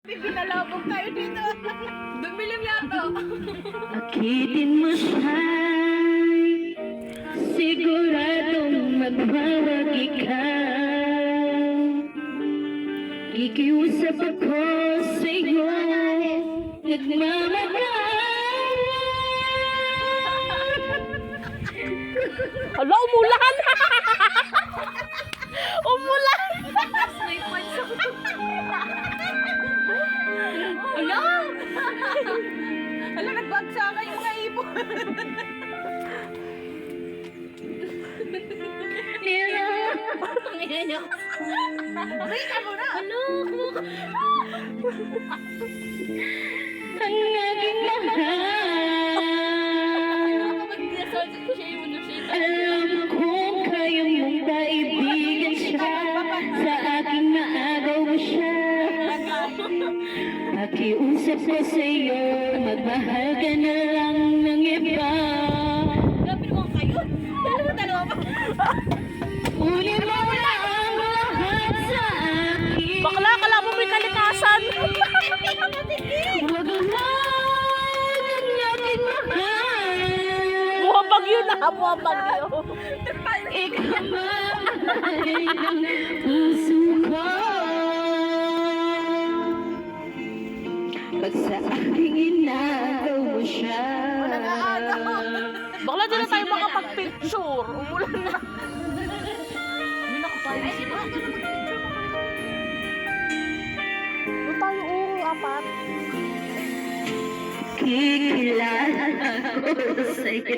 Pinalabog tayo dito. Dumilim yata. Akitin mo siya'y siguradong magwawag ikaw. Kikiusap ako sa'yo, nagmamagay. Hala, umulan! Umulan! May points ako. Ano? Hala, nagbagsakan yung mga ibon. Pero, Wait, ako na. ano? Ang aking mahal. Alam kong kaya mong kaibigan siya. Sa aking maagaw mo siya. Pakiusap ko sa'yo, magmahal ka na lang ng iba. Grabe naman kayo. Dalawa pa. Uli mo na ang lahat sa akin. Bakla, kala mo may kalikasan. Huwag lang ang aking mahal. Buha bagyo na, buha bagyo. Ikaw ay ng puso ko. Pag sa aking inagaw mo siya. Bakla, di na tayo makapag-picture. Umulan na. Hindi na kapayo sila. Doon tayo, apat. Kikilala ko sa'yo.